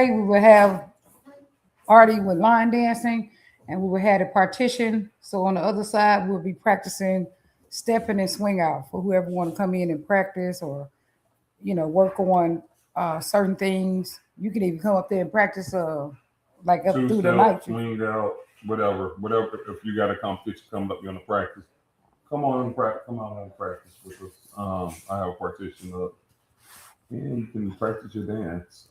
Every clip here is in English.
we would have Artie with line dancing, and we would have a partition. So on the other side, we'll be practicing stepping and swing out for whoever want to come in and practice or work on certain things. You can even come up there and practice like up Two through the step, night. swing out, whatever. If you got a competition coming up, you want to practice. Come on and practice. Come on and practice with us. I have a partition up, and you can practice your dance.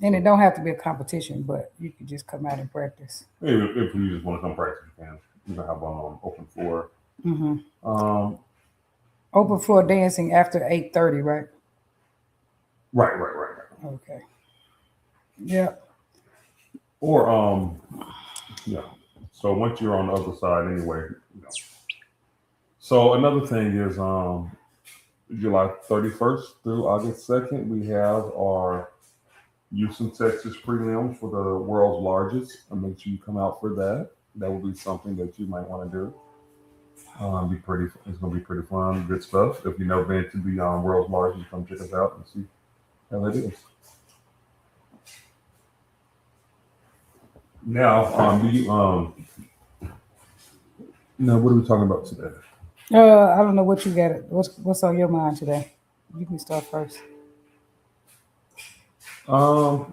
And it don't have to be a competition, but you can just come out and practice. If you just want to come practice, you can. You can have one on open floor. Hmm. Um, Open floor dancing after 8:30, right? right. Okay. Yeah. Or yeah. So once you're on the other side, anyway. You know. So another thing is July 31st through August 2nd, we have our Houston, Texas prelims for the world's largest. And make sure you come out for that. That will be something that you might want to do. Be pretty. It's gonna be pretty fun, good stuff. If you've never been to the world's largest, come check us out and see how it is. Now, now what are we talking about today? I don't know what you got. What's on your mind today? You can start first. Um,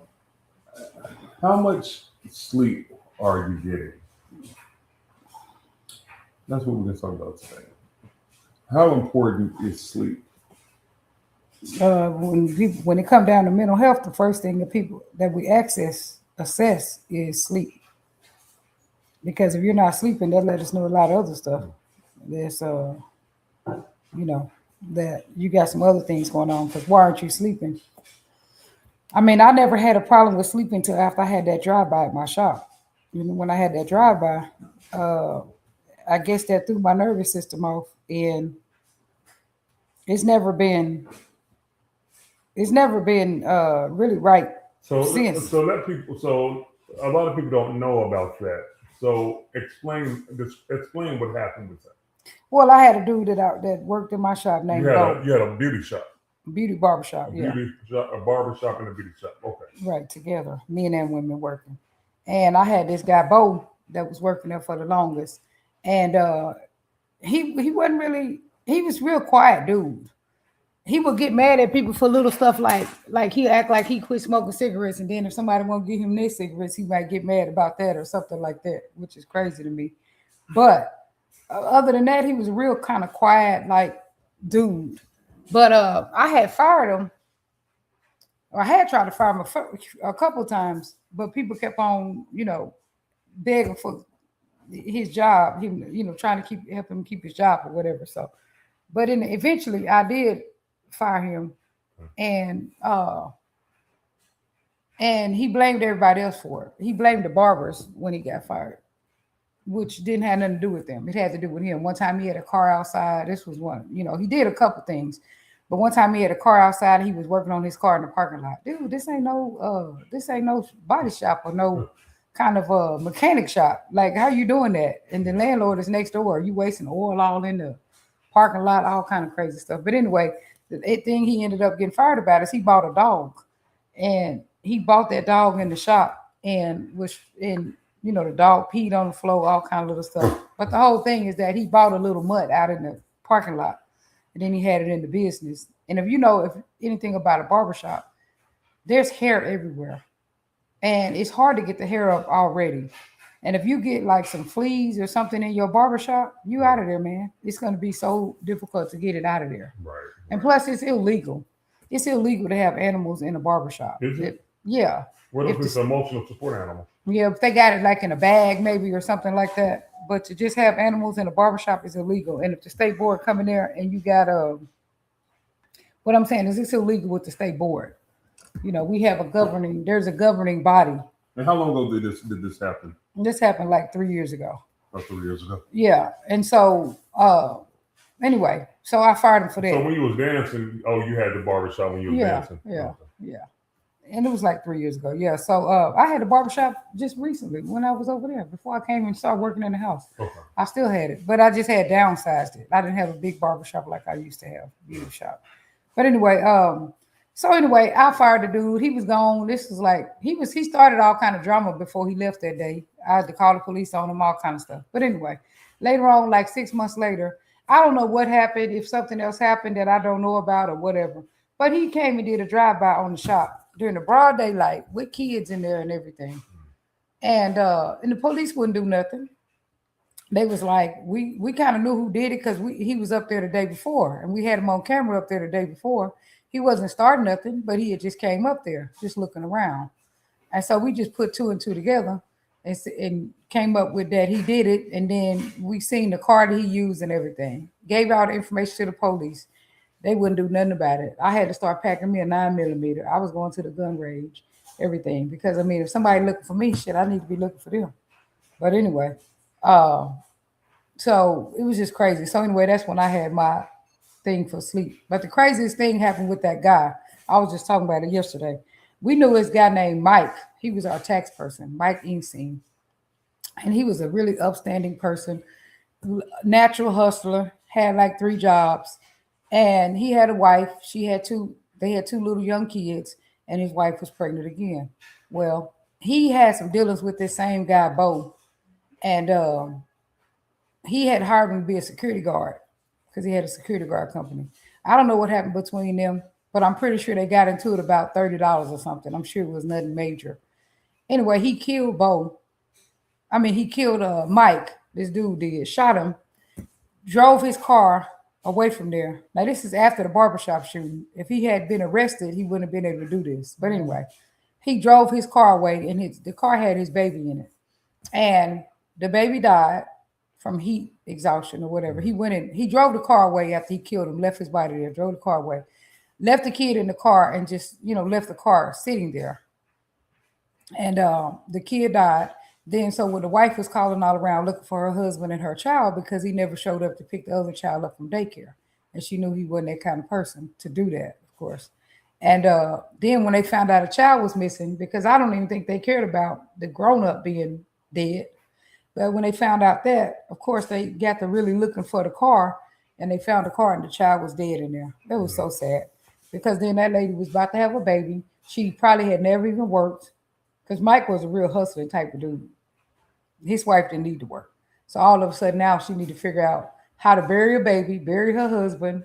how much sleep are you getting? That's what we're gonna talk about today. How important is sleep? When it come down to mental health, the first thing that people that we assess is sleep. Because if you're not sleeping, that let us know a lot of other stuff. There's you know, that you got some other things going on. Because why aren't you sleeping? I mean, I never had a problem with sleeping till after I had that drive by at my shop. When I had that drive by, uh, I guess that threw my nervous system off, and it's never been it's never been really right since. So let people. So a lot of people don't know about that. So explain what happened with that. Well, I had a dude that worked in my shop named Bo, You had a beauty shop, beauty barbershop. Yeah, a barber shop, and a beauty shop. Okay. right together, men and women working. And I had this guy Bo that was working there for the longest, and he wasn't really he was real quiet dude. He would get mad at people for little stuff like he act like he quit smoking cigarettes, and then if somebody won't give him their cigarettes, he might get mad about that or something like that, which is crazy to me. But other than that, he was a real kind of quiet like dude. But I had fired him, or I had tried to fire him a couple times, but people kept on begging for his job. He trying to help him keep his job or whatever. So, but eventually I did fire him, and he blamed everybody else for it. He blamed the barbers when he got fired, which didn't have nothing to do with them. It had to do with him. One time he had a car outside. This was one. He did a couple things, but one time he had a car outside. He was working on his car in the parking lot. Dude, this ain't no body shop or no kind of a mechanic shop. Like, how you doing that? And the landlord is next door. You wasting oil all in the parking lot, all kind of crazy stuff. But anyway, the thing he ended up getting fired about is he bought a dog, and he bought that dog in the shop, and the dog peed on the floor, all kind of little stuff. But the whole thing is that he bought a little mutt out in the parking lot, and then he had it in the business. And if anything about a barbershop, there's hair everywhere, and it's hard to get the hair up already. And if you get like some fleas or something in your barbershop, you out of there, man. It's going to be so difficult to get it out of there. Right. And plus, it's illegal. It's illegal to have animals in a barbershop. Is it? Yeah. What if it's an emotional support animal? Yeah, if they got it like in a bag maybe or something like that. But to just have animals in a barbershop is illegal. And if the state board come in there and you got what I'm saying is it's illegal with the state board. We have there's a governing body. And how long ago did this happen? This happened like 3 years ago. About 3 years ago. Yeah. And so anyway, so I fired him for that. So when you was dancing, you had the barbershop when you was dancing. Yeah. Okay. Yeah. And it was like 3 years ago. Yeah. So I had a barbershop just recently when I was over there before I came and started working in the house. Okay. I still had it, but I just had downsized it. I didn't have a big barbershop like I used to have, beauty shop. But anyway, So anyway, I fired the dude. He was gone. This was like he started all kind of drama before he left that day. I had to call the police on him, all kind of stuff. But anyway, later on, like 6 months later, I don't know what happened, if something else happened that I don't know about or whatever. But he came and did a drive-by on the shop during the broad daylight with kids in there and everything. And the police wouldn't do nothing. They was like, we kind of knew who did it because he was up there the day before and we had him on camera up there the day before. He wasn't starting nothing, but he had just came up there just looking around. And so we just put two and two together and came up with that he did it. And then we seen the car that he used and everything. Gave out the information to the police. They wouldn't do nothing about it. I had to start packing me a 9 millimeter. I was going to the gun range, everything. Because I mean, if somebody looking for me, shit, I need to be looking for them. But anyway, uh, so it was just crazy. So anyway, that's when I had my thing for sleep. But the craziest thing happened with that guy. I was just talking about it yesterday. We knew this guy named Mike. He was our tax person, Mike Insing. And he was a really upstanding person, natural hustler, had like 3 jobs. And he had a wife. They had two little young kids, and his wife was pregnant again. Well, he had some dealings with this same guy, Bo. And he had hired him to be a security guard because he had a security guard company. I don't know what happened between them, but I'm pretty sure they got into it about $30 or something. I'm sure it was nothing major. Anyway, he killed Bo. I mean, he killed Mike. This dude did, shot him, drove his car away from there. Now, this is after the barbershop shooting. If he had been arrested, he wouldn't have been able to do this. But anyway, he drove his car away, and the car had his baby in it. And the baby died from heat exhaustion or whatever. He went in, he drove the car away after he killed him, left his body there, drove the car away, left the kid in the car, and just, left the car sitting there. And the kid died. Then, so when the wife was calling all around looking for her husband and her child because he never showed up to pick the other child up from daycare. And she knew he wasn't that kind of person to do that, of course. And then when they found out a child was missing, because I don't even think they cared about the grown up being dead. But when they found out that, of course, they got to really looking for the car and they found the car and the child was dead in there. That was so sad because then that lady was about to have a baby. She probably had never even worked because Mike was a real hustling type of dude. His wife didn't need to work. So all of a sudden now she need to figure out how to bury a baby, bury her husband.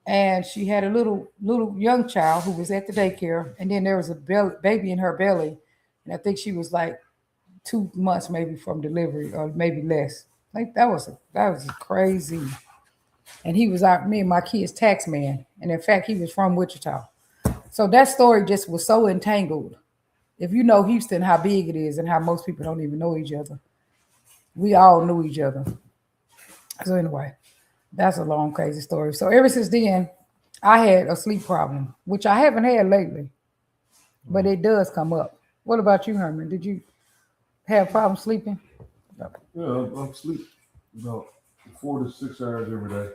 And she had a little young child who was at the daycare. And then there was a baby in her belly. And I think she was like 2 months maybe from delivery or maybe less. Like that was crazy. And he was me and my kid's tax man. And in fact, he was from Wichita. So that story just was so entangled. If you know Houston, how big it is and how most people don't even know each other. We all knew each other. So anyway, that's a long, crazy story. So ever since then, I had a sleep problem, which I haven't had lately, but it does come up. What about you, Herman? Did you have problems sleeping? Yeah, I sleep about 4 to 6 hours every day.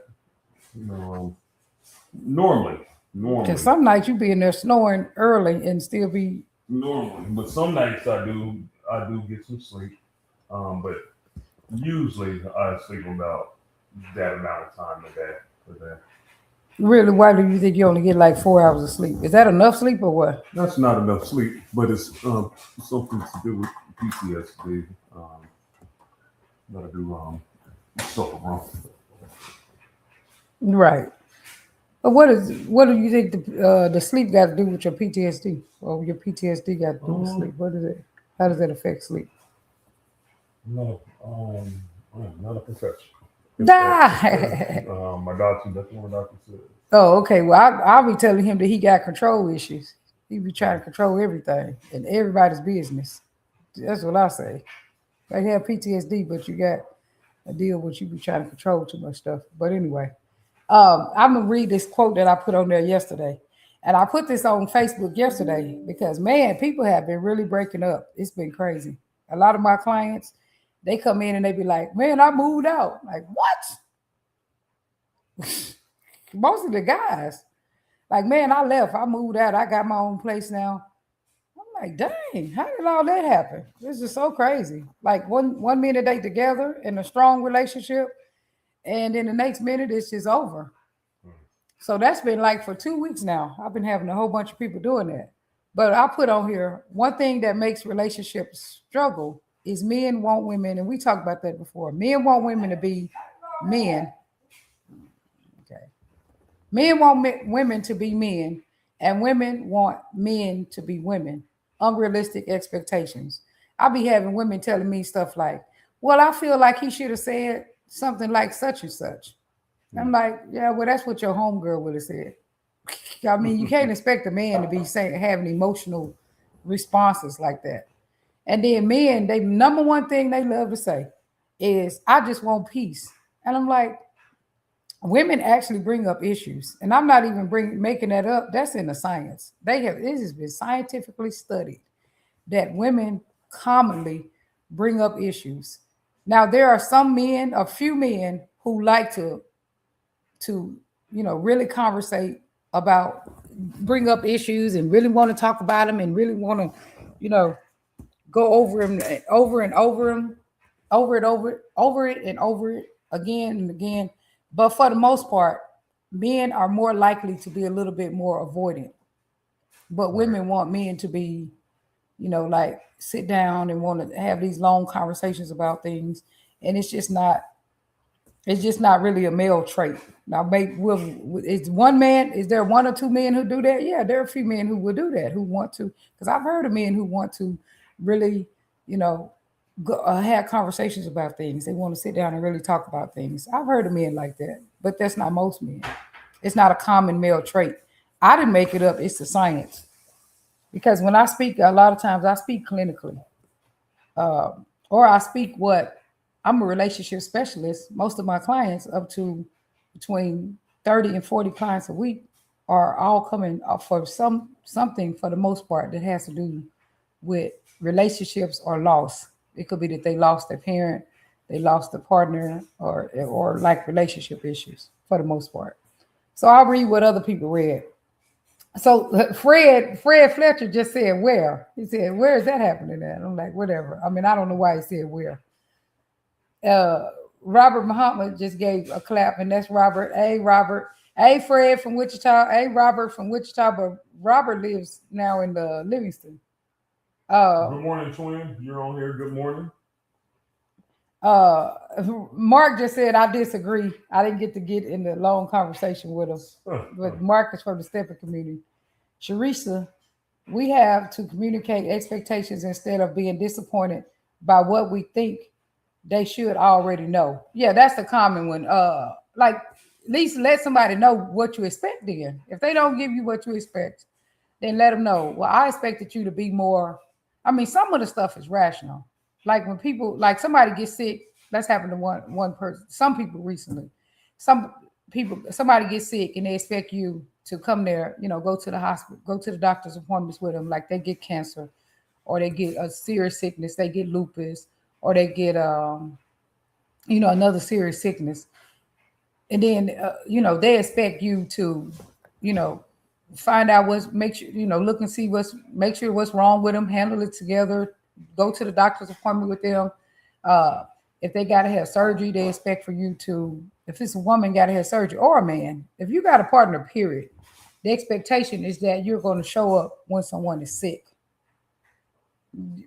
Normally. Because some nights you be in there snoring early and still be Normally, but some nights I do get some sleep. But usually I sleep about that amount of time a day for that. really. Why do you think you only get like 4 hours of sleep? Is that enough sleep or what? That's not enough sleep, but it's something to do with PTSD. That I do suffer from. Right. But what do you think the sleep got to do with your PTSD? Or your PTSD got to do with sleep? What is it? How does that affect sleep? No, I'm not a professional. Die. My doctor, that's what my doctor said. Oh, okay. Well, I'll be telling him that he got control issues. He be trying to control everything and everybody's business. That's what I say. They have PTSD, but you got a deal with you be trying to control too much stuff. But anyway, I'm gonna read this quote that I put on there yesterday, and I put this on Facebook yesterday because man, people have been really breaking up. It's been crazy. A lot of my clients, they come in and they be like, "Man, I moved out." Like what? Most of the guys, like, "Man, I left. I moved out. I got my own place now." I'm like, "Dang, how did all that happen?" This is so crazy. Like one minute they together in a strong relationship, and then the next minute it's just over. So that's been like for 2 weeks now. I've been having a whole bunch of people doing that. But I put on here one thing that makes relationships struggle is men want women, and we talked about that before. Men want women to be men. Okay. Men want women to be men, and women want men to be women. Unrealistic expectations. I'll be having women telling me stuff like, well, I feel like he should have said something like such and such. I'm like, yeah, well, that's what your homegirl would have said. I mean, you can't expect a man to be saying having emotional responses like that. And then men, they number one thing they love to say is, I just want peace. And I'm like, women actually bring up issues. And I'm not even making that up. That's in the science. This has been scientifically studied that women commonly bring up issues. Now there are some men, a few men who like to really conversate about, bring up issues and really want to talk about them and really want to, go over them over and over them, over it and over it again and again. But for the most part, men are more likely to be a little bit more avoidant. But women want men to be, like sit down and want to have these long conversations about things. And it's just not really a male trait. Now, is there one or two men who do that? Yeah, there are a few men who will do that, who want to, because I've heard of men who want to really, have conversations about things. They want to sit down and really talk about things. I've heard of men like that, but that's not most men. It's not a common male trait. I didn't make it up. It's the science. Because when I speak, a lot of times I speak clinically, or I speak I'm a relationship specialist. Most of my clients, up to between 30 and 40 clients a week, are all coming up for something for the most part that has to do with relationships or loss. It could be that they lost their parent, they lost their partner, or like relationship issues for the most part. So I'll read what other people read. So Fred Fletcher just said where. He said, where is that happening at? I'm like, whatever. I mean, I don't know why he said where. Robert Muhammad just gave a clap, and that's Robert. Hey, Robert. Hey, Fred from Wichita. Hey, Robert from Wichita, but Robert lives now in Livingston. Good morning, twin. You're on here. Good morning. Mark just said, I disagree. I didn't get in the long conversation with him, but Mark is from the Stepping community. Sharisa, we have to communicate expectations instead of being disappointed by what we think they should already know. Yeah, that's the common one. Like, at least let somebody know what you expect then. If they don't give you what you expect, then let them know. Well, I expected you to be more. I mean, some of the stuff is rational. Like when people, like somebody gets sick, that's happened to one person. Some people recently, somebody gets sick and they expect you to come there, go to the hospital, go to the doctor's appointments with them. Like they get cancer, or they get a serious sickness, they get lupus, or they get, another serious sickness. And then, they expect you to, find out make sure, look and see make sure what's wrong with them, handle it together, go to the doctor's appointment with them. If they got to have surgery, they expect for you to, if it's a woman got to have surgery, or a man, if you got a partner, period, the expectation is that you're going to show up when someone is sick.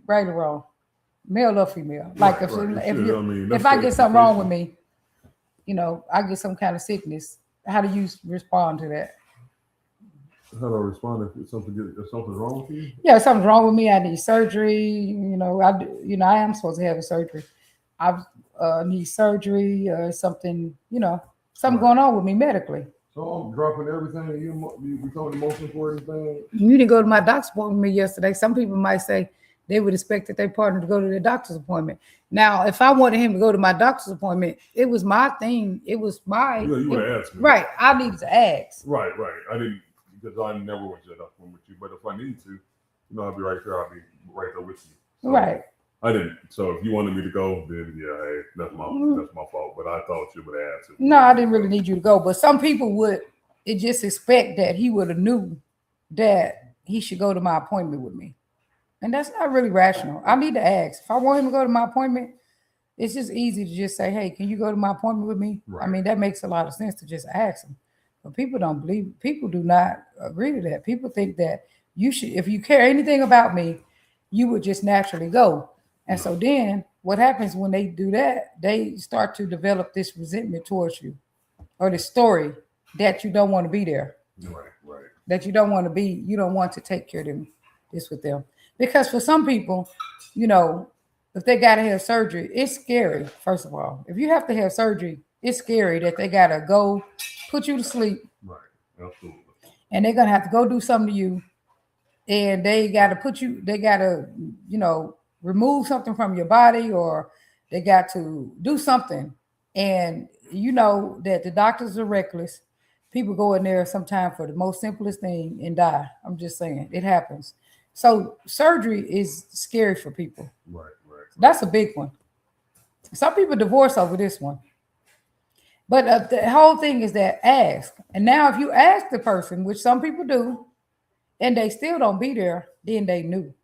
Right or wrong? Male or female? Like if I get something wrong with me, I get some kind of sickness, how do you respond to that? How do I respond if something's wrong with you? Yeah, something's wrong with me. I need surgery. I am supposed to have a surgery. I need surgery or something. Something going on with me medically. So I'm dropping everything. You become the most important thing. You didn't go to my doctor's appointment with me yesterday. Some people might say they would expect that their partner to go to their doctor's appointment. Now, if I wanted him to go to my doctor's appointment, it was my thing. It was my. You would have asked me. Right. I needed to ask. Right. I didn't, because I never went to that appointment with you. But if I need to, I'll be right there. I'll be right there with you. So right. I didn't. So if you wanted me to go, then yeah, hey, that's my fault. But I thought you would ask. No, I didn't really need you to go. But some people would just expect that he would have knew that he should go to my appointment with me. And that's not really rational. I need to ask. If I want him to go to my appointment, it's just easy to just say, hey, can you go to my appointment with me? Right. I mean, that makes a lot of sense to just ask him. But people don't believe. People do not agree to that. People think that you should, if you care anything about me, you would just naturally go. And so then what happens when they do that? They start to develop this resentment towards you, or the story that you don't want to be there. Right. That you don't want to be, you don't want to take care of them, this with them. Because for some people, you know, if they got to have surgery, it's scary, first of all. If you have to have surgery, it's scary that they got to go put you to sleep. Right. Absolutely. And they're going to have to go do something to you. And they got to put you, they got to, you know, remove something from your body, or they got to do something. And you know that the doctors are reckless. People go in there sometimes for the most simplest thing and die. I'm just saying, it happens. So surgery is scary for people. Right. That's a big one. Some people divorce over this one. But the whole thing is that ask. And now if you ask the person, which some people do, and they still don't be there, then they knew.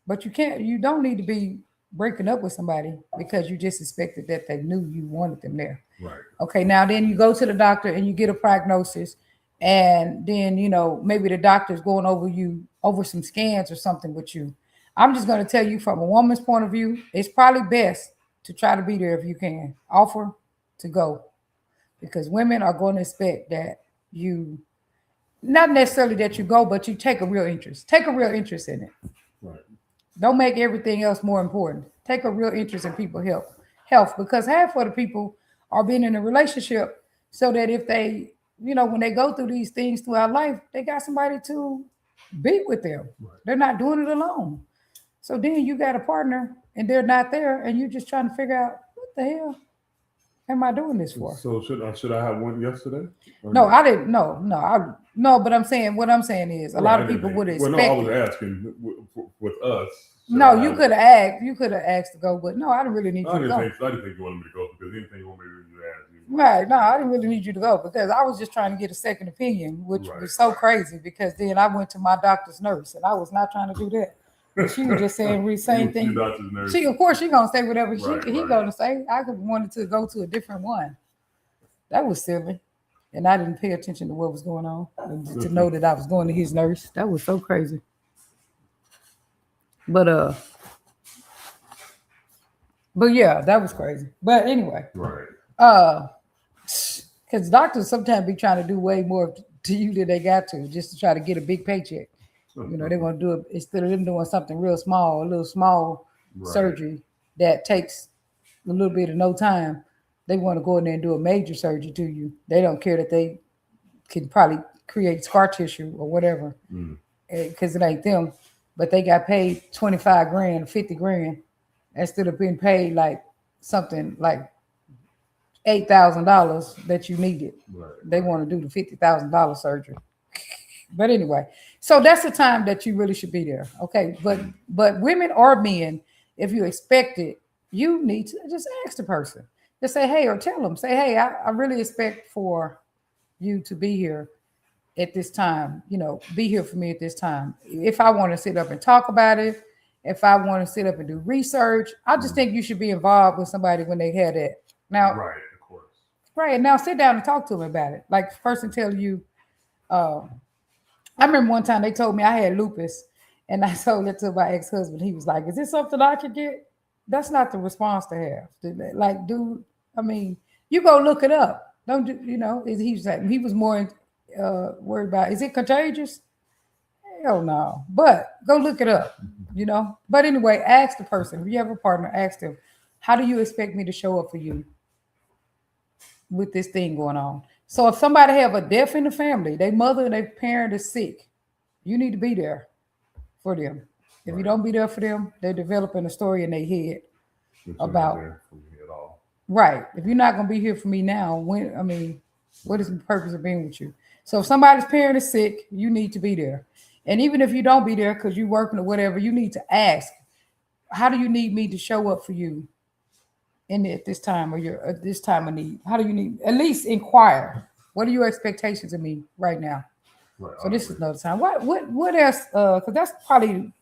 But you don't need to be breaking up with somebody because you just expected that they knew you wanted them there. Right. Okay, now then you go to the doctor and you get a prognosis, and then, you know, maybe the doctor's going over some scans or something with you. I'm just going to tell you from a woman's point of view, it's probably best to try to be there if you can. Offer to go. Because women are going to expect that you, not necessarily that you go, but you take a real interest. Take a real interest in it. Right. Don't make everything else more important. Take a real interest in people's health, because half of the people are being in a relationship so that if they, you know, when they go through these things throughout life, they got somebody to be with them. Right. They're not doing it alone. So then you got a partner and they're not there, and you're just trying to figure out, what the hell am I doing this for? So should I have one yesterday? No, I didn't. No. But I'm saying, what I'm saying is, a lot of people would expect. Well, no, I was asking with us. No, you could have asked. You could have asked to go, but no, I didn't really need you to go. I didn't think you wanted me to go, because anything you want me to do, you ask me. Right. No, I didn't really need you to go, because I was just trying to get a second opinion, which was so crazy, because then I went to my doctor's nurse and I was not trying to do that. But she was just saying the same thing. She, of course, she's gonna say whatever he's gonna say. I wanted to go to a different one. That was silly. And I didn't pay attention to what was going on, and to know that I was going to his nurse. That was so crazy. But yeah, that was crazy. But anyway. Right. Because doctors sometimes be trying to do way more to you than they got to, just to try to get a big paycheck. You know, they want to do it instead of them doing something real small, a little small surgery that takes a little bit of no time. They want to go in there and do a major surgery to you. They don't care that they can probably create scar tissue or whatever, because it ain't them. But they got paid 25 grand, 50 grand, instead of being paid like something like $8,000 that you needed. They want to do the $50,000 surgery. But anyway, so that's the time that you really should be there. Okay. But women or men, if you expect it, you need to just ask the person. Just say, hey, or tell them, say, hey, I really expect for you to be here at this time, you know, be here for me at this time. If I want to sit up and talk about it, if I want to sit up and do research, I just think you should be involved with somebody when they had that. Now, right, of course. Right. Now sit down and talk to them about it. Like the person tell you, I remember one time they told me I had lupus, and I told it to my ex-husband. He was like, is this something I could get? That's not the response to have. Like, dude, I mean, you go look it up. Don't do, you know, he was more worried about, is it contagious? Hell no. But go look it up, you know. But anyway, ask the person. If you have a partner, ask them, how do you expect me to show up for you with this thing going on? So if somebody have a death in the family, their mother and their parent is sick, you need to be there for them. If you don't be there for them, they're developing a story in their head about right. If you're not gonna be here for me now, what is the purpose of being with you? So if somebody's parent is sick, you need to be there. And even if you don't be there because you're working or whatever, you need to ask, how do you need me to show up for you at this time, or at this time of need? How do you need, at least inquire, what are your expectations of me right now? Right, so this is another time. What else? Because that's probably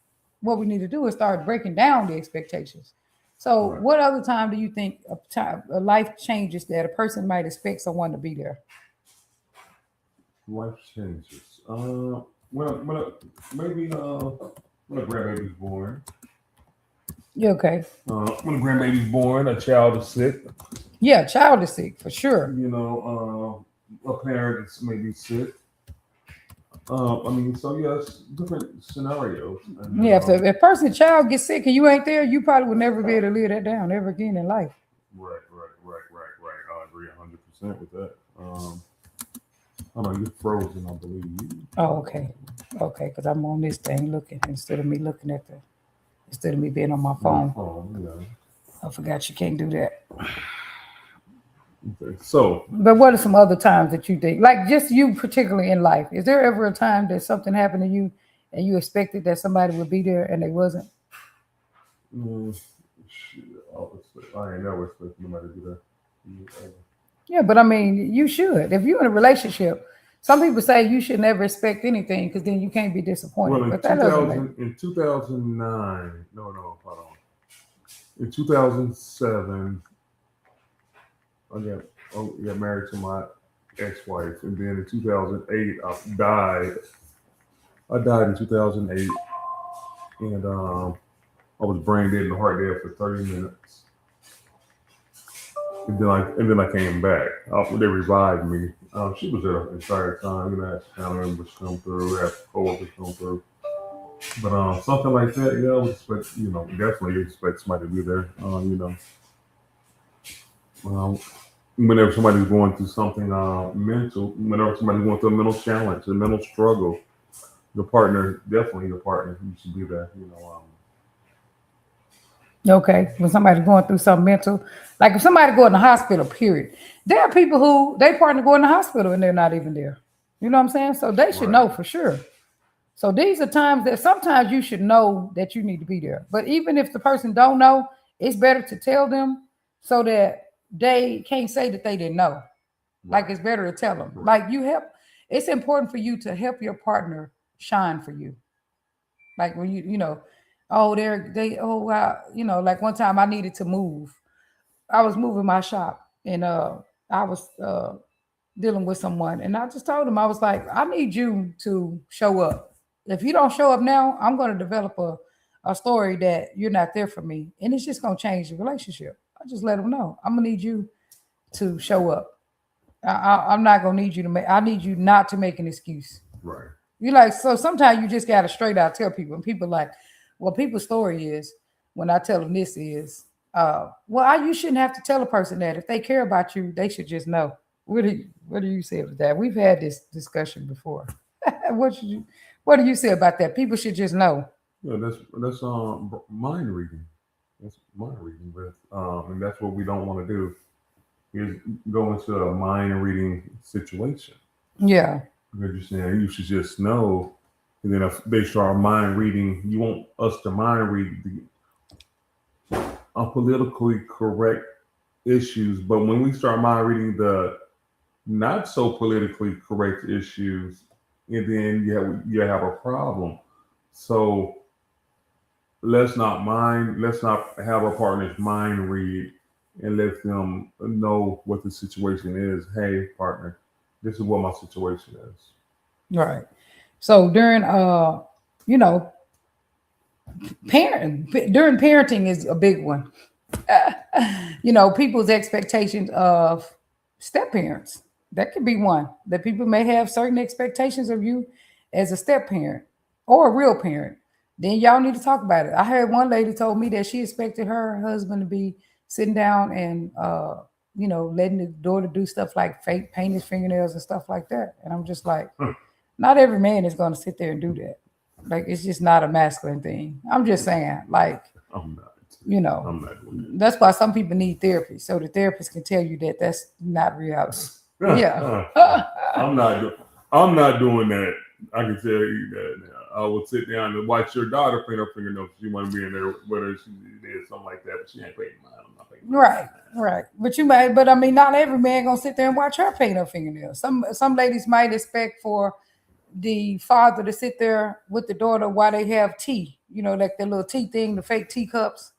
what we need to do, is start breaking down the expectations. So what other time do you think a life changes that a person might expect someone to be there? Life changes. Maybe when a grandbaby's born. You okay? When a grandbaby's born, a child is sick. Yeah, child is sick for sure. A parent is maybe sick. I mean, so yes, different scenarios. And Yeah, if a person child gets sick and you ain't there, you probably would never be able to live that down ever again in life. right. I agree 100% with that. I know you're frozen, I believe. Oh, okay. Okay, because I'm on this thing looking instead of me looking at instead of me being on my phone. Yeah. I forgot you can't do that. Okay. So, But what are some other times that you think, like just you particularly in life? Is there ever a time that something happened to you and you expected that somebody would be there and they wasn't? shit, I ain't never expect nobody to do that. Yeah, but I mean, you should. If you're in a relationship, some people say you should never expect anything because then you can't be disappointed. Well, But that doesn't make. in 2009, hold on. In 2007, got married to my ex-wife, and then in 2008, I died. I died in 2008, and I was brain dead and heart dead for 30 minutes. And then I came back. They revived me. She was there the entire time. You know, I had family members come through, had coworkers come through. But something like that, yeah, I would expect. Definitely expect somebody to be there. Whenever somebody's going through something mental, whenever somebody's going through a mental challenge, a mental struggle, definitely your partner, you should be there. Okay, when somebody's going through something mental, like if somebody go in the hospital, period. There are people who they partner go in the hospital and they're not even there. You know what I'm saying? So they should know for sure. So these are times that sometimes you should know that you need to be there. But even if the person don't know, it's better to tell them so that they can't say that they didn't know. Like it's better to tell them. Like you help. It's important for you to help your partner shine for you. Like when oh wow, like one time I needed to move. I was moving my shop and I was dealing with someone and I just told him I was like, I need you to show up. If you don't show up now, I'm gonna develop a story that you're not there for me. And it's just gonna change the relationship. I just let him know. I'm gonna need you to show up. I'm not gonna need you to make I need you not to make an excuse. Right. You like so sometimes you just gotta straight out tell people, and people like, well, people's story is when I tell them this is, you shouldn't have to tell a person that if they care about you, they should just know. What do you say with that? We've had this discussion before. What do you say about that? People should just know. Yeah, that's mind reading. That's mind reading, and that's what we don't want to do is go into a mind reading situation. Yeah. Because you're saying you should just know, and then if they start mind reading, you want us to mind read the politically correct issues, but when we start mind reading the not so politically correct issues, and then you have a problem. So let's not have our partners mind read and let them know what the situation is. Hey, partner, this is what my situation is. Right. So during you know, during parenting is a big one. People's expectations of step parents. That could be one that people may have certain expectations of you as a step parent or a real parent. Then y'all need to talk about it. I heard one lady told me that she expected her husband to be sitting down and letting the daughter do stuff like fake paint his fingernails and stuff like that. And I'm just like, not every man is going to sit there and do that. Like it's just not a masculine thing. I'm just saying, like, I'm not. I'm not doing that. That's why some people need therapy, so the therapist can tell you that that's not reality. Yeah. I'm not doing that. I can tell you that now. I will sit down and watch your daughter paint her fingernails. She want to be in there, whether she did something like that, but she ain't painting mine. I'm not painting mine. Right. But I mean, not every man gonna sit there and watch her paint her fingernails. Some ladies might expect for the father to sit there with the daughter while they have tea. Like the little tea thing, the fake teacups.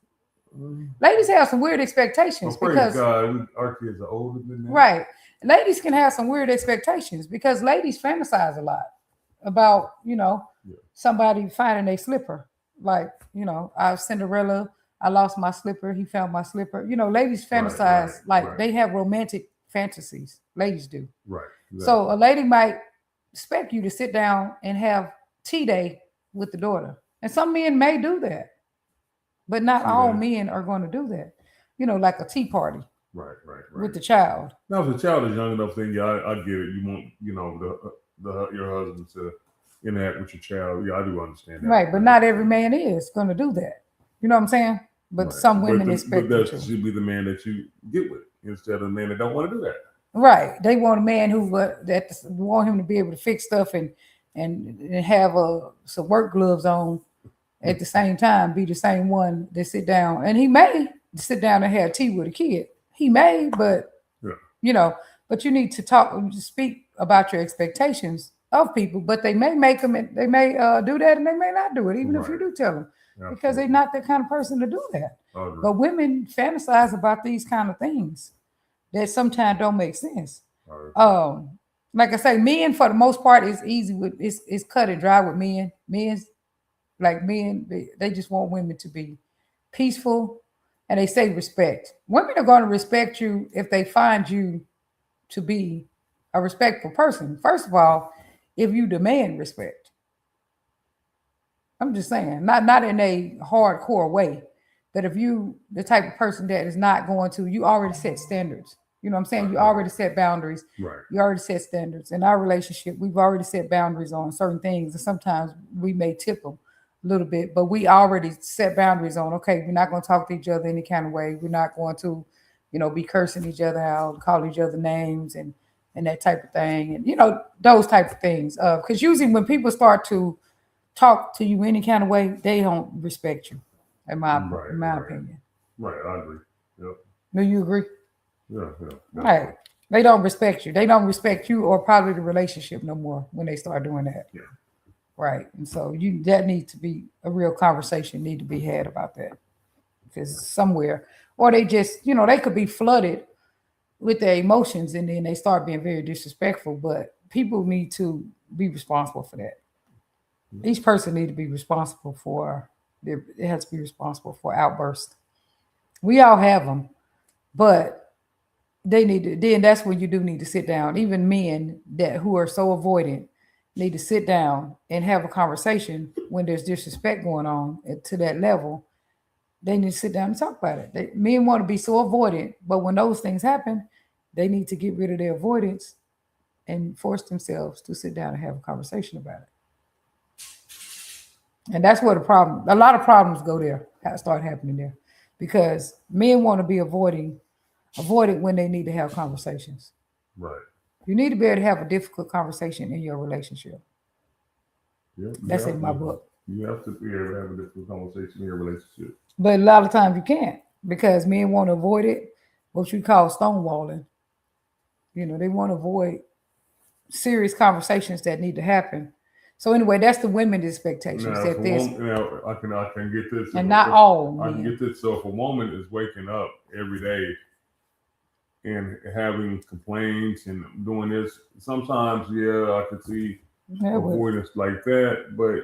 Ladies have some weird expectations because God, our kids are older than that. Right. ladies can have some weird expectations because ladies fantasize a lot about, Yeah. somebody finding a slipper. Like, I Cinderella, I lost my slipper, he found my slipper. Ladies Right, fantasize, right, like right. they have romantic fantasies. Ladies do. Right. So a Exactly. lady might expect you to sit down and have tea day with the daughter. And some men may do that, but not See all that? men are going to do that. Like a tea party Right, right, with right. the child. Now, if the child is young enough, then yeah, I get it. You want, your husband to interact with your child. Yeah, I do understand that. Right, but not every man is going to do that. You know what I'm saying? But Right, some but women expect them that to. should be the man that you get with instead of the man that don't want to do that. Right. They want a man who that want him to be able to fix stuff and have some work gloves on at the same time. Be the same one that sit down, and he may sit down and have tea with a kid. He may, but Yeah, you know. But you need to speak about your expectations of people. But they may make them. They may do that, and they may not do it, even if you right. do tell them, because they're Absolutely. not that kind of person to do that. I agree. But women fantasize about these kind of things that sometimes don't make sense. I agree. Like I say, men for the most part is easy with it's cut and dry with men. Men, they just want women to be peaceful, and they say respect. Women are going to respect you if they find you to be a respectful person. First of all, if you demand respect. I'm just saying, not in a hardcore way, but if you the type of person that is not going to, you already set standards. You know what I'm saying? You already set boundaries. Right. You already set standards. In our relationship, we've already set boundaries on certain things, and sometimes we may tip them a little bit, but we already set boundaries on. Okay, we're not going to talk to each other any kind of way. We're not going to, be cursing each other out, call each other names, and that type of thing, and those type of things. Because usually when people start to talk to you any kind of way, they don't respect you. In my Right. in my Right. opinion. Right. I agree. Yep. Do you agree? Yeah. Yeah. Right. They don't respect you. They don't respect you or probably the relationship no more when they start doing that. Yeah. Right. And so that needs to be a real conversation need to be had about that. Because somewhere, or they just, they could be flooded with their emotions and then they start being very disrespectful. But people need to be responsible for that. Each person need to be responsible for it has to be responsible for outbursts. We all have them, but they need to then that's when you do need to sit down. Even men that who are so avoidant need to sit down and have a conversation when there's disrespect going on to that level. They need to sit down and talk about it. Men want to be so avoidant, but when those things happen, they need to get rid of their avoidance and force themselves to sit down and have a conversation about it. And that's where a lot of problems go there, start happening there, because men want to be avoided when they need to have conversations. Right. You need to be able to have a difficult conversation in your relationship. Yeah. That's in my book. You have to be able to have a difficult conversation in your relationship. But a lot of times you can't because men want to avoid it, what you call stonewalling. They want to avoid serious conversations that need to happen. So anyway, that's the women's expectations. Now, That this I can get this, and not all I can men. get this. So if a woman is waking up every day and having complaints and doing this, sometimes I could see avoidance like that. But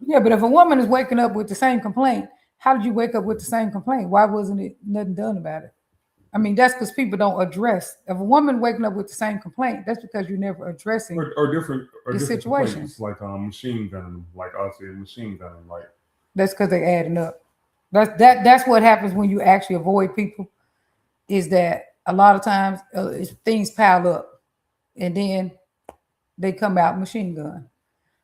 if a woman is waking up with the same complaint, how did you wake up with the same complaint? Why wasn't it nothing done about it? I mean, that's because people don't address. If a woman waking up with the same complaint, that's because you're never addressing or different situations. like machine gun, like I said, machine gun, like that's because they're adding up. That's what happens when you actually avoid people. Is that a lot of times things pile up, and then they come out machine gun.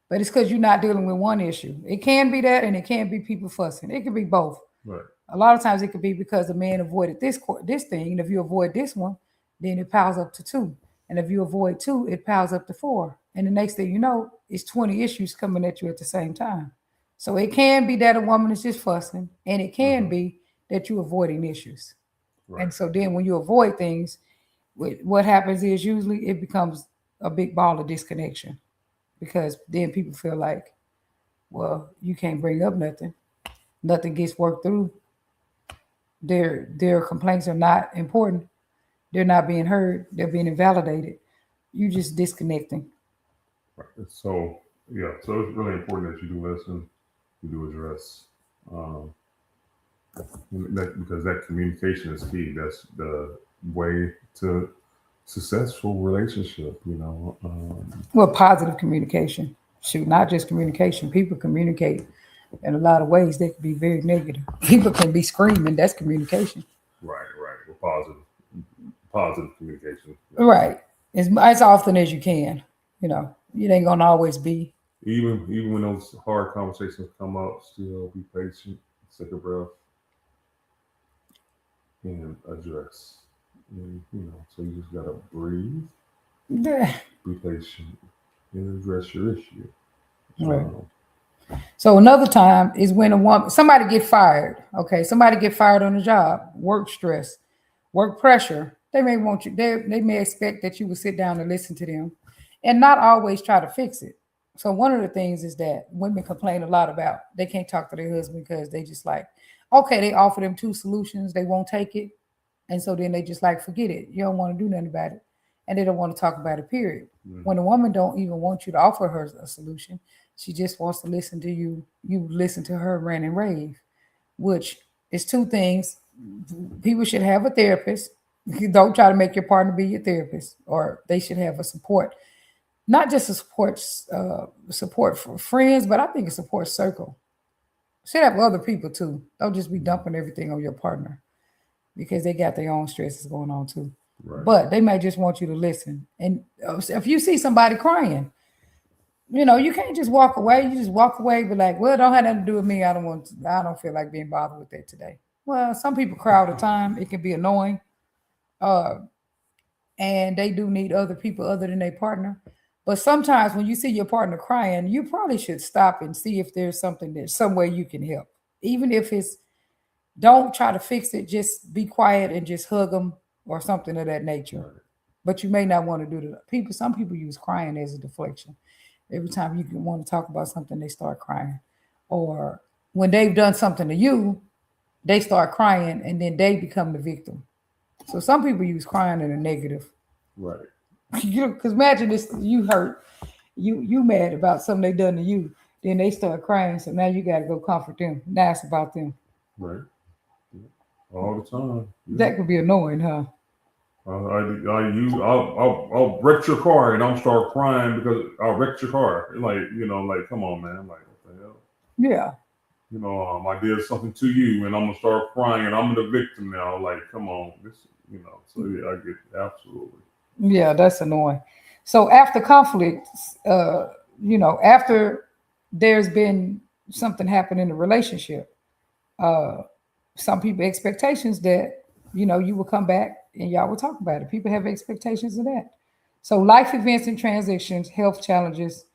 But it's because you're not dealing with one issue. It can be that, and it can be people fussing. It can be both. Right. A lot of times it could be because the man avoided this thing, and if you avoid this one, then it piles up to 2. And if you avoid 2, it piles up to 4. And the next thing you know, it's 20 issues coming at you at the same time. So it can be that a woman is just fussing, and it can be that you're avoiding issues. Right. And so then when you avoid things, what happens is usually it becomes a big ball of disconnection, because then people feel like, well, you can't bring up nothing. Nothing gets worked through. Their complaints are not important. they're not being heard, they're being invalidated. You just disconnecting. Right. So yeah, so it's really important that you do listen, you do address, um, because that communication is key. That's the way to successful relationship. Well, positive communication. Shoot, not just communication. People communicate in a lot of ways that could be very negative. People can be screaming. That's communication. Right, right. With positive communication. Right. As often as you can. You know, it ain't gonna always be. Even when those hard conversations come up, still be patient, take a breath, and address. And, so you just gotta breathe, Yeah. be patient, and address your issue. Right. Um, So another time is when somebody get fired. Okay, somebody get fired on the job, work stress, work pressure. They may want you. They may expect that you will sit down and listen to them, and not always try to fix it. So one of the things is that women complain a lot about they can't talk to their husband because they just like, okay, they offer them two solutions, they won't take it, and so then they just like forget it. You don't want to do nothing about it, and they don't want to talk about it. Period. mhm. When a woman don't even want you to offer her a solution, she just wants to listen to you. You listen to her rant and rave, which is two things. People should have a therapist. You don't try to make your partner be your therapist, or they should have a support, not just a support for friends, but I think a support circle. Should have other people too. Don't just be dumping everything on your partner because they got their own stresses going on too. Right. But they might just want you to listen. And if you see somebody crying, you can't just walk away. You just walk away, but like, well, it don't have nothing to do with me. I don't feel like being bothered with that today. Well, some people cry all the time. It can be annoying. Uh, and they do need other people other than their partner. But sometimes when you see your partner crying, you probably should stop and see if there's some way you can help. Even if it's, don't try to fix it, just be quiet and just hug them or something of that nature. Right. But you may not want to do that. Some people use crying as a deflection. Every time you want to talk about something, they start crying. Or when they've done something to you, they start crying and then they become the victim. So some people use crying in a negative. Right. Because imagine this: you hurt, you mad about something they done to you, then they start crying. So now you got to go comfort them. Now it's about them. Right. Yeah. All the time. Yeah. That could be annoying, huh? I'll wreck your car and I'll start crying because I'll wreck your car. Like come on, man. Like what the hell? Yeah. I did something to you and I'm gonna start crying and I'm the victim now. Like, come on, So yeah, I get absolutely. Yeah, that's annoying. So after conflict, after there's been something happen in the relationship, some people expectations that you will come back and y'all will talk about it. People have expectations of that. So life events and transitions, health challenges,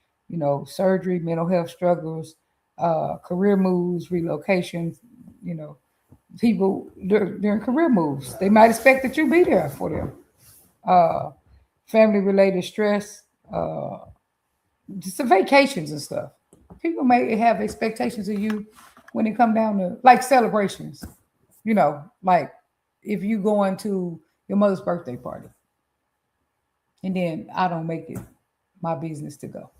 surgery, mental health struggles, career moves, relocations, people during career moves, they might expect that you be there for them. Family related stress, just the vacations and stuff. People may have expectations of you when it come down to like celebrations, like if you going to your mother's birthday party and then I don't make it my business to go.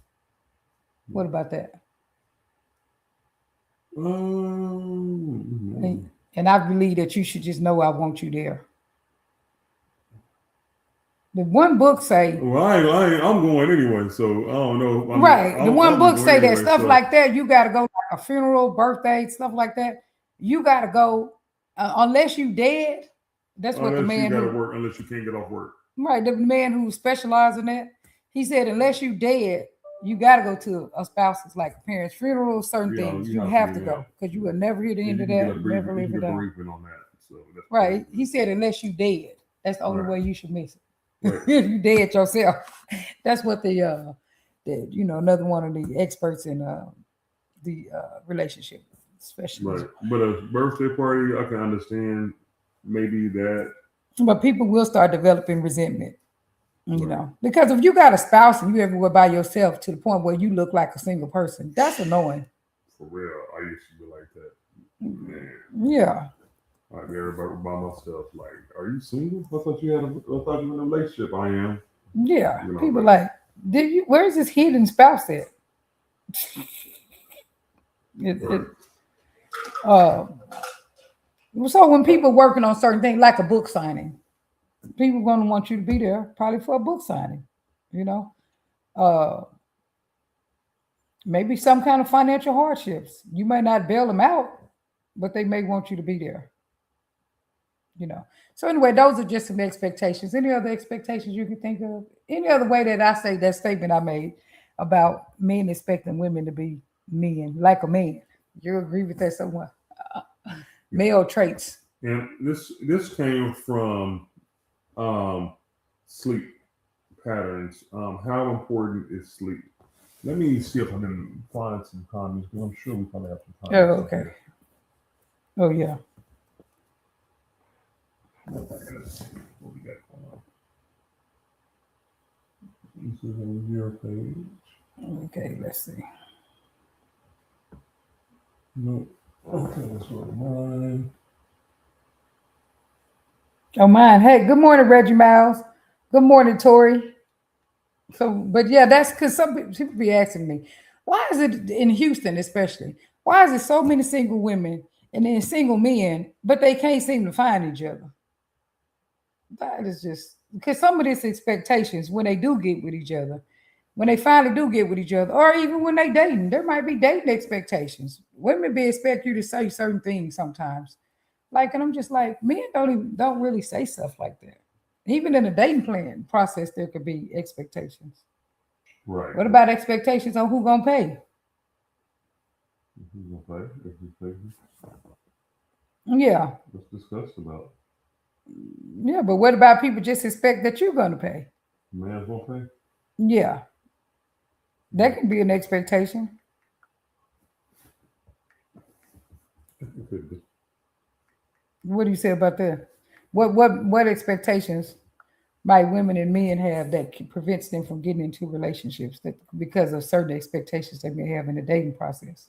What about that? And I believe that you should just know I want you there. The one book say, well, I'm going anyway, so I don't know. Right. The one book say anyway, that stuff like that, you got to go like a funeral, birthday, stuff like that. You got to go unless you dead. That's what the man you got to work unless you can't get off work. Right. The man who specialized in that, he said, unless you dead, you got to go to a spouse's like a parent's funeral, certain things. You have to go because you will never hear the end of that. Never live it down. On that, so right. He said, unless you dead, that's the only way you should miss it. Right. If you dead yourself. That's what the another one of the experts in the relationship, especially. Right. But a birthday party, I can understand maybe that. But people will start developing resentment, because if you got a spouse and you everywhere by yourself to the point where you look like a single person, that's annoying. For real, I used to be like that. Man. Yeah. Like everybody by myself. Like, are you single? I thought you were in a relationship. I am. Yeah, You know, people like, like, did you? Where's this hidden spouse at? It, right. it, uh, so when people working on certain things, like a book signing, people gonna want you to be there probably for a book signing. You know, uh, maybe some kind of financial hardships. You may not bail them out, but they may want you to be there. You know. So anyway, those are just some expectations. Any other expectations you can think of? Any other way that I say that statement I made about men expecting women to be men, like a man? You agree with that somewhat? Male traits. And this came from um, sleep patterns. How important is sleep? Let me see if I can find some comments because I'm sure we probably have some Oh, comments up okay. here. Oh, yeah. Let's see what we got going on. This is on your page. Okay, let's see. No. Okay, let's go to mine. Oh, mine. Hey, good morning, Reggie Miles. Good morning, Tori. So, but yeah, that's because some people be asking me, why is it in Houston, especially? Why is it so many single women and then single men, but they can't seem to find each other? That is just because some of these expectations when they do get with each other, when they finally do get with each other, or even when they dating, there might be dating expectations. Women be expect you to say certain things sometimes. Like, and I'm just like, men don't really say stuff like that. Even in the dating plan process, there could be expectations. Right. What about expectations on who gonna pay? Okay. Yeah, Let's discuss about yeah, but what about people just expect that you're gonna pay? man's gonna pay. Yeah, that can be an expectation. It could be. What do you say about that? What expectations might women and men have that prevents them from getting into relationships that because of certain expectations they may have in the dating process?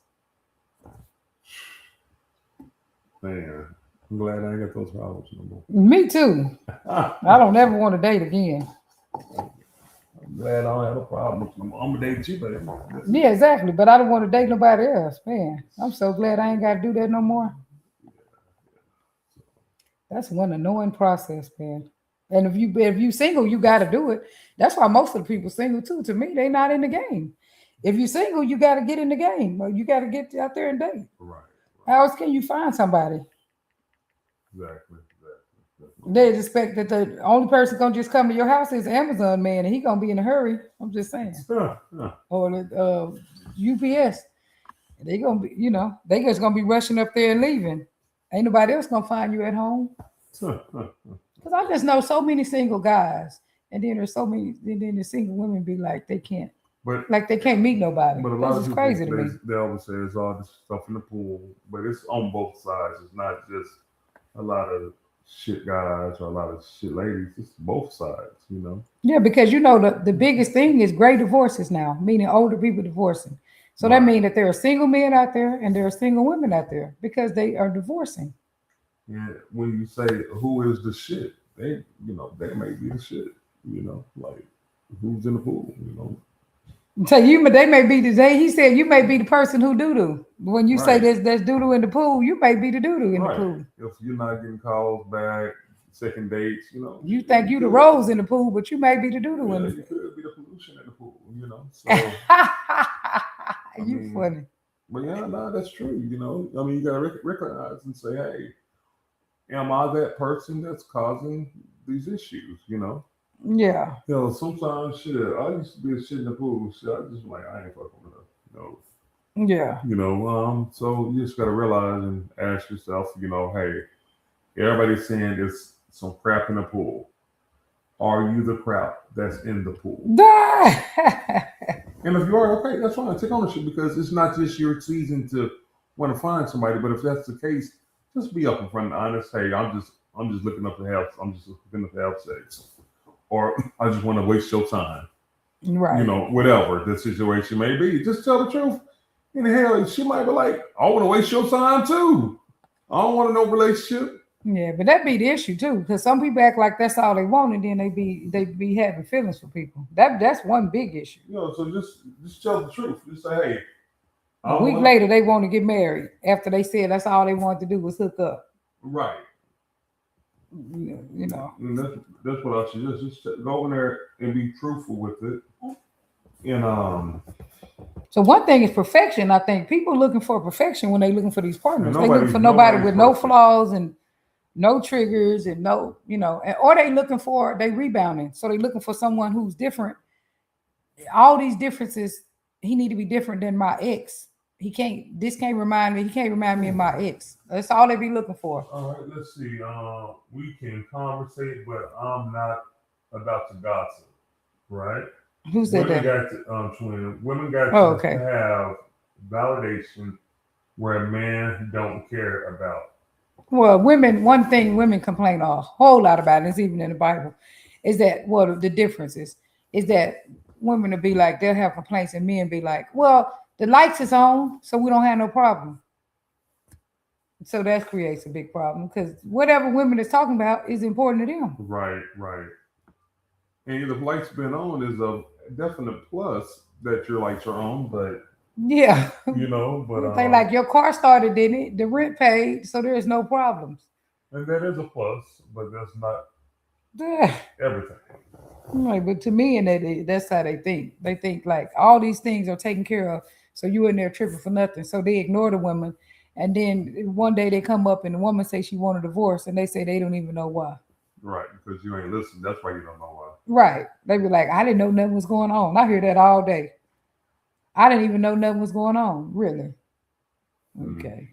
Man, I'm glad I ain't got those problems no more. Me too. I don't ever want to date again. I'm glad I don't have a problem with you. I'm gonna date you, but Yeah, exactly. But I don't want to date nobody else. Man, I'm so glad I ain't got to do that no more. That's one annoying process, man. And if you single, you got to do it. That's why most of the people single too. To me, they not in the game. If you single, you got to get in the game. Or you got to get out there and date. right. How else can you find somebody? Exactly. They expect that the only person gonna just come to your house is Amazon man, and he gonna be in a hurry. I'm just saying, or the UPS. They gonna be, they just gonna be rushing up there and leaving. Ain't nobody else gonna find you at home. Because I just know so many single guys, and then there's so many. Then the single women be like they can't, But like they can't meet nobody. but a lot That's of just people crazy to me. they always say it's all this stuff in the pool, but it's on both sides. It's not just a lot of shit guys or a lot of shit ladies. It's both sides, you know. Yeah, because the biggest thing is gray divorces now, meaning older people divorcing. So that Right. means that there are single men out there and there are single women out there because they are divorcing. And when you say who is the shit, they may be the shit, like who's in the pool, So they may be he said you may be the person who doo doo. When you say Right. there's doo doo in the pool, you may be the doo doo in the Right. pool. If you're not getting calls back, second dates, You think you the rose in the pool, but you may be the doo doo in yeah, the you could be the pollution in the pool, So you mean, funny. but yeah, no, that's true. You gotta recognize and say, hey, am I that person that's causing these issues? Yeah. Sometimes shit. I used to be a shit in the pool. Shit, I just like I ain't fucking with her. Yeah. So you just gotta realize and ask yourself, hey, everybody's saying there's some crap in the pool. Are you the crap that's in the pool? And if you are, okay, that's fine. Take ownership because it's not just your season to want to find somebody. But if that's the case, just be up in front and honest. Hey, I'm just looking up to have. I'm just looking up to have sex, or I just want to waste your time. Right. Whatever the situation may be, just tell the truth. And hell, she might be like, I want to waste your time too. I don't want no relationship. Yeah, but that be the issue too, because some people act like that's all they want, and then they be having feelings for people. That's one big issue. So just tell the truth. Just say, hey, I A don't week want later, they want to get married after they said that's all they wanted to do was hook up. right. You know. And that's what I suggest. Just go in there and be truthful with it. And So one thing is perfection. I think people looking for perfection when they looking for these partners. They looking for nobody nobody's with no perfect. flaws and no triggers and no, or they looking for they rebounding. So they looking for someone who's different. All these differences, he need to be different than my ex. He can't. This can't remind me. He can't remind me of my ex. That's all they be looking for. all right, let's see. We can conversate, but I'm not about to gossip, right? Who said Women that? got to twin. Women got Oh, to okay. have validation where men don't care about. Well, women. One thing women complain a whole lot about, and it's even in the Bible, is that the difference is that women will be like they'll have complaints, and men be like, well, the lights is on, so we don't have no problem. So that creates a big problem because whatever women is talking about is important to them. Right, right. And the lights been on is a definite plus that your lights are on, but Yeah. but They like your car started, didn't it? The rent paid, so there's no problems. and that is a plus, but that's not Yeah. everything. Right, but to me, and that's how they think. They think like all these things are taken care of, so you in there tripping for nothing. So they ignore the women, and then one day they come up and the woman say she want a divorce, and they say they don't even know why. Right, because you ain't listening. That's why you don't know why. Right? They be like, I didn't know nothing was going on. I hear that all day. I didn't even know nothing was going on. Really? Okay.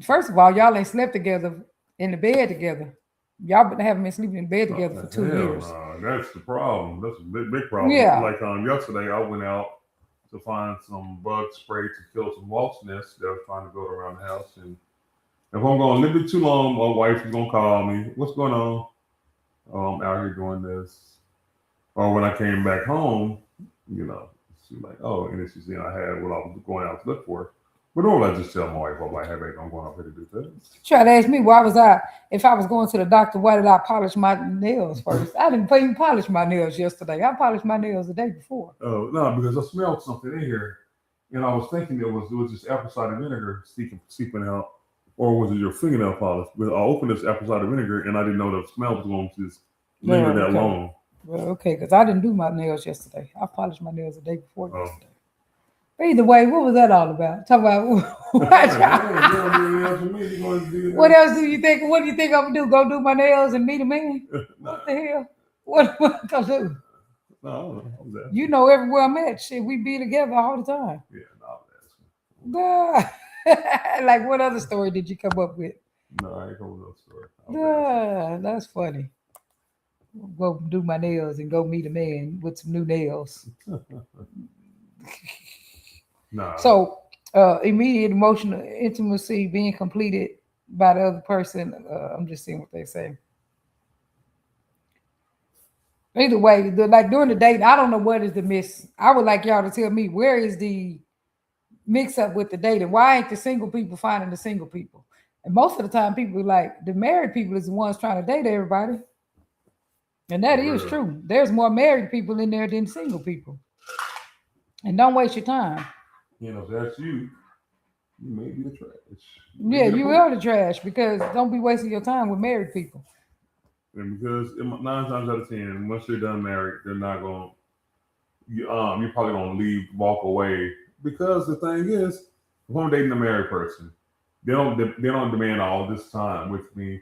First of all, y'all ain't slept together in the bed together. Y'all haven't been sleeping in bed together for 2 years. No, that's the problem. That's a big problem. Yeah. Like yesterday, I went out to find some bug spray to kill some wasp nests that was trying to go around the house. And if I'm going a little bit too long, my wife is gonna call me. What's going on? Oh, I'm out here doing this. Or when I came back home, she's like, oh, and then she said I had what I was going out to look for. But normally I just tell my wife, I'm like, hey, babe, I'm going out here to do this. Try to ask me if I was going to the doctor, why did I polish my nails first? I didn't even polish my nails yesterday. I polished my nails the day before. Oh, no, because I smelled something in here. And I was thinking it was just apple cider vinegar seeping out. Or was it your fingernail polish? But I opened this apple cider vinegar and I didn't know the smell was going to just linger that long. Well, okay, because I didn't do my nails yesterday. I polished my nails the day before Oh. yesterday. But either way, what was that all about? Talk about what else do you think? What do you think I'm gonna do? Go do my nails and meet a man? What the hell? What am I gonna do? No, I don't know. You know, everywhere I'm at, shit, we be together all the time. Yeah, no, Like, what other story did you come up with? No, I ain't coming with no story. That's funny. Go do my nails and go meet a man with some new nails. Nah. So, immediate emotional intimacy being completed by the other person. I'm just seeing what they say. Either way, like during the date, I don't know what is the miss. I would like y'all to tell me where is the mix up with the dating. Why ain't the single people finding the single people? And most of the time, people like the married people is the ones trying to date everybody. And that is true. There's more married people in there than single people. And don't waste your time. If that's you may be the trash. Yeah, you are the trash because don't be wasting your time with married people. And because 9 times out of 10, once you're done married, they're not going. You're probably going to walk away. Because the thing is, if I'm dating a married person, they don't demand all this time with me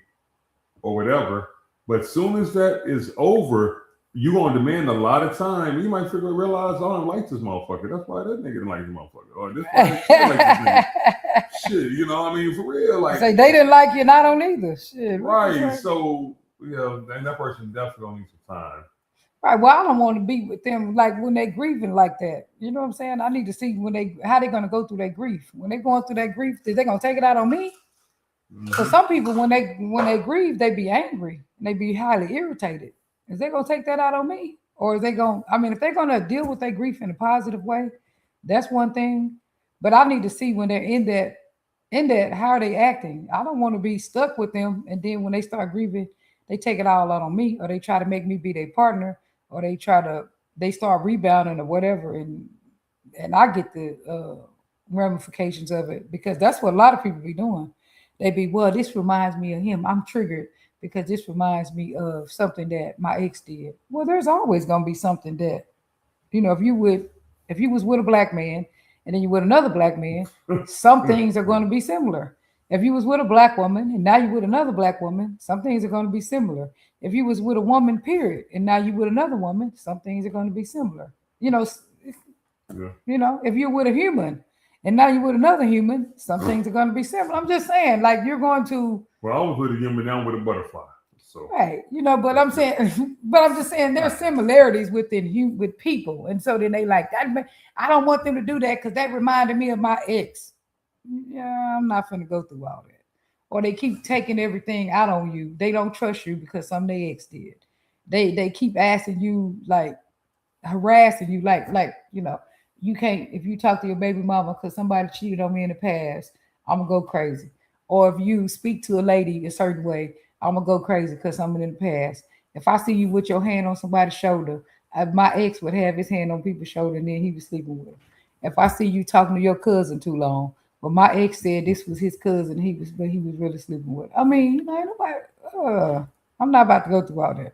or whatever. But as soon as that is over, you're gonna demand a lot of time. You might realize I don't like this motherfucker. That's why that nigga didn't like this motherfucker. Or this why that like this nigga. Shit, I mean, for real. Like, say they didn't like you, and I don't either. Shit. Right. So and that person definitely gonna need some time. Right. Well, I don't want to be with them like when they grieving like that. You know what I'm saying? I need to see how they're gonna go through their grief. When they're going through that grief, is they gonna take it out on me? So some people, when they grieve, they be angry and they be highly irritated. Is they gonna take that out on me, or is they gonna? I mean, if they're gonna deal with their grief in a positive way, that's one thing. But I need to see when they're in in that, how are they acting? I don't want to be stuck with them, and then when they start grieving, they take it all out on me, or they try to make me be their partner, or they start rebounding or whatever, and I get the ramifications of it because that's what a lot of people be doing. They be, well, this reminds me of him. I'm triggered because this reminds me of something that my ex did. Well, there's always gonna be something that, if you was with a black man and then you with another black man, some things are going to be similar. If you was with a black woman and now you with another black woman, some things are going to be similar. If you was with a woman, period, and now you with another woman, some things are going to be similar. Yeah. If you're with a human and now you're with another human, some things are going to be similar. I'm just saying, like, you're going to. Well, I was with a human, now I'm with a butterfly. So Right, but I'm saying, but I'm just saying there's similarities with people, and so then they like that. I don't want them to do that because that reminded me of my ex. Yeah, I'm not gonna go through all that. Or they keep taking everything out on you. They don't trust you because some their ex did. They keep asking you, like, harassing you, you can't, if you talk to your baby mama because somebody cheated on me in the past, I'm gonna go crazy. Or if you speak to a lady a certain way, I'm gonna go crazy because something in the past. If I see you with your hand on somebody's shoulder, my ex would have his hand on people's shoulder and then he was sleeping with them. If I see you talking to your cousin too long, but my ex said this was his cousin, but he was really sleeping with. I mean, ain't nobody. I'm not about to go through all that.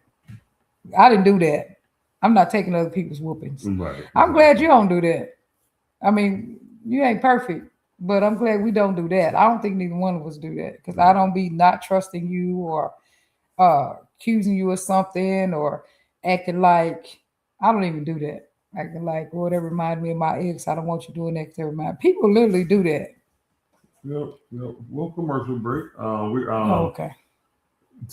I didn't do that. I'm not taking other people's whoopings. right. I'm glad you don't do that. I mean, you ain't perfect, but I'm glad we don't do that. I don't think neither one of us do that because I don't be not trusting you or accusing you of something or acting like I don't even do that. Acting like, oh, that reminded me of my ex. I don't want you doing that. To remind people literally do that. Yep. Well, commercial break. Okay.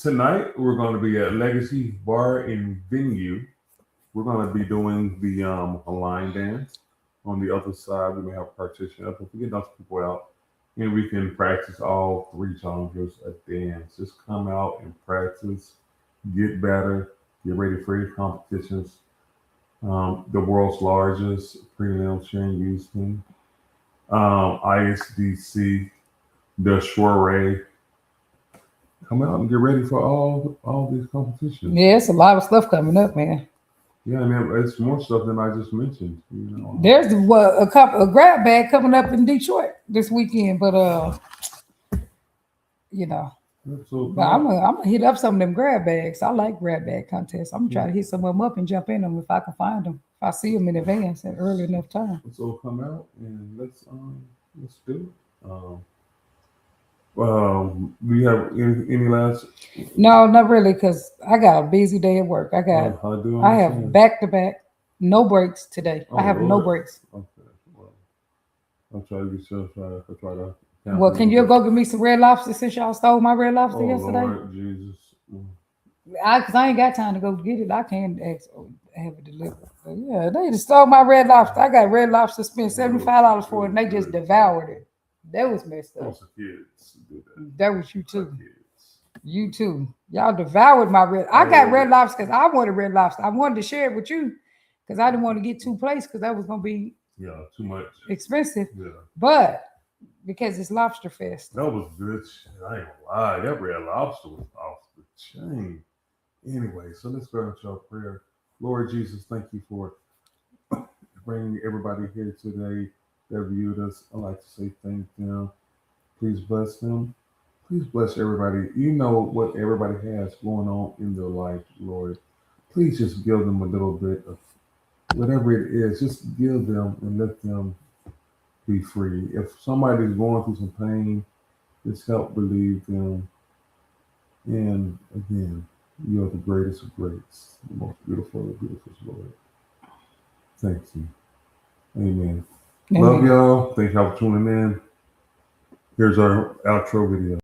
Tonight we're going to be at Legacy Bar and Venue. We're going to be doing the a line dance. On the other side, we may have partition up. If we get those people out, and we can practice all three genres of dance. Just come out and practice, get better, get ready for your competitions. The world's largest premium sharing use team, ISDC, the Soiree. Come out and get ready for all these competitions. Yeah, it's a lot of stuff coming up, man. Yeah, man, it's more stuff than I just mentioned. There's a grab bag coming up in Detroit this weekend, but I'm gonna hit up some of them grab bags. I like grab bag contests. I'm gonna try to hit some of them up and jump in them if I can find them. If I see them in advance at early enough time. So come out and let's do it. Do you have any last? No, not really, because I got a busy day at work. I have back to back, no breaks today. I have no breaks. Okay, well, I'll try to get you. I'll try to. Well, can you go get me some Red Lobster since y'all stole my Red Lobster yesterday? Lord Jesus. Because I ain't got time to go get it. I can't have it delivered. But yeah, they just stole my Red Lobster. I got Red Lobster, spent $75 for it, and they just devoured it. That was messed up. Those are kids do that. That was you too. You too. Y'all devoured my red. I got Red Lobster because I wanted Red Lobster. I wanted to share it with you because I didn't want to get two plates because that was gonna be too much expensive. Yeah, but because it's Lobster Fest. That was good shit. I ain't gonna lie. That Red Lobster was off the chain. Anyway, so let's go into our prayer. Lord Jesus, thank you for bringing everybody here today that viewed us. I'd like to say thank them. Please bless them. Please bless everybody. You know what everybody has going on in their life, Lord. Please just give them a little bit of whatever it is. Just give them and let them be free. If somebody's going through some pain, just help relieve them. And again, you are the greatest of greats, the most beautiful of the beautiful, Lord. Thank you. Amen. Love y'all. Thank y'all for tuning in. Here's our outro video.